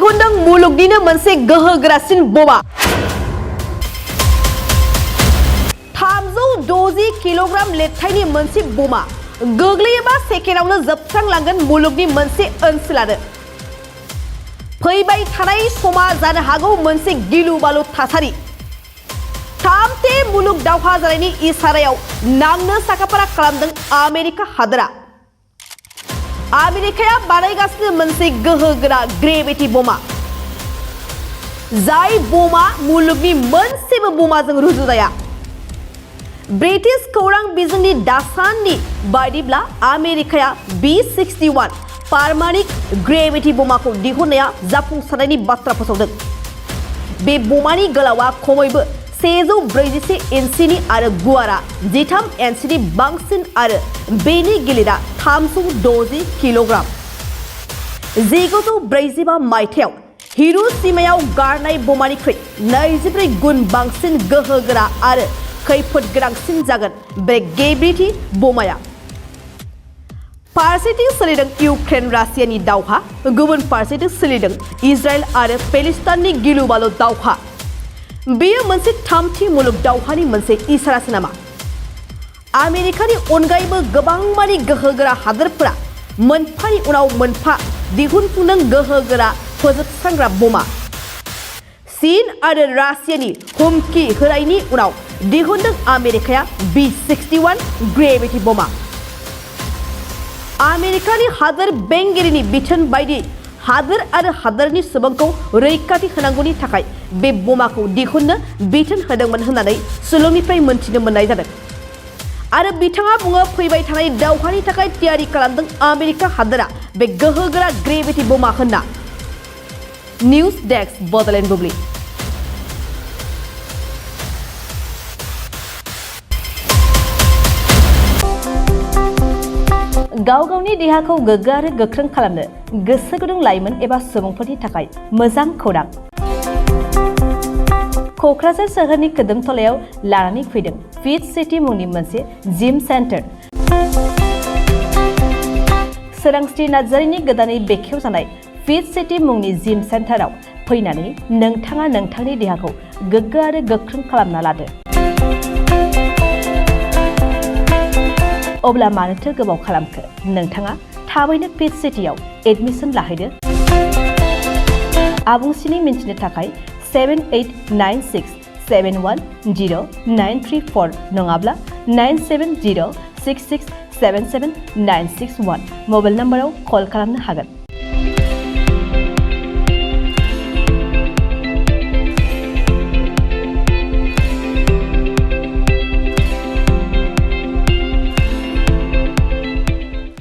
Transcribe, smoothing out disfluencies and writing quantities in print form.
दिहुनदों मुलुगनिनो मोनसे गोहोगोरासिन बमा 360 किल'ग्राम लिरथायनि मोनसे बमा गोग्लैयोबा सेकेन्डआवनो जोबस्रांलांगोन मुलुगनि मोनसे ओनसोलानो फैबाय थानाय समा जानो हागौ मोनसे गिलु-बालु थासारि थामथे मुलुग दावहा जानायनि इसारायाव नांनो साखाफारा खालामदों आमेरिका हादरा आमेरिकाया बानायगासिनो मोनसे गोहोगोरा ग्रेभिटि बमा जाय बमा मुलुगनि मोनसेबो बमाजों रुजुजाया ब्रिटिश खौरां बिजोंनि दासानदि बायदिब्ला आमेरिकाया M16 पारमाणिक ग्रेभिटि बमाखौ दिहुननाया जाफुंसारनायनि बाथ्रा फोसावदों बे बमानि गोलावआ खमैबो 141 इन्सिनि आरो गुवारा 13 इन्सिनि बांसिन आरो बेनि गिलिरा 360 किल'ग्राम 1945 मायथाइयाव हिरोशिमायाव गारनाय बमानिख्रुइ 24 गुन बांसिन गोहोगोरा आरो खैफोद गोनांसिन जागोन बे ग्रेभिटि बमाया फारसेथिं सोलिदों इउक्रेन रासियानि दावहा गुबुन फारसेथिं सोलिदों इजराइल आरो पेलेस्टाइननि गिलु-बालु दावहा बेयो मोनसे थामथि मुलुग दावहानि मोनसे इसारासो नामा आमेरिकानि अनगायैबो गोबां मानि गोहोगोरा हादोरफोरा मोनफानि उनाव मोनफा दिहुनफुंदों गोहोगोरा फोजोबस्रांग्रा बमा चीन आरो रासियानि हुमखि होनायनि उनाव दिहुनदों आमेरिकाया M16 ग्रेभिटि बमा आमेरिकानि हादोर बेंगिरिनि बिथोन बायदि हादोर आरो हादोरनि सुबुंखौ रैखाथि होनांगौनि थाखाय बे बमाखौ दिहुननो बिथोन होदोंमोन होननानै सुलुंनिफ्राय मोनथिनो मोननाय जादों आरो बिथाङा बुङो फैबाय थानाय दावहानि थाखाय थियारि खालामदों आमेरिका हादोरा बे गोहोगोरा ग्रेभिटि बमा होनना निउज डेस्क बडलेण्ड बुब्लि गाव गावनि देहाखौ गोग्गो आरो गोख्रों खालामनो गोसो गुदुं लाइमोन एबा सुबुंफोरनि थाखाय मोजां खौरां क'क्राझार सोहोरनि खोदोमथलायाव लानानै फैदों फिट सिटी मुंनि मोनसे जिम सेन्टार सोरांस्रि नार्जारिनि गोदानै बेखेवजानाय फिट सिटी मुंनि जिम सेन्टाराव फैनानै नोंथाङा नोंथांनि देहाखौ गोग्गो आरो गोख्रों खालामना लादो अब्ला मानोथो गोबाव खालामखो नोंथाङा थाबैनो फिट सिटीआव एडमिसन लाहैदो आबुंसिनै मिन्थिनो थाखाय 7896710934 नङाब्ला 9706677961 मबाइल नम्बराव कल खालामनो हागोन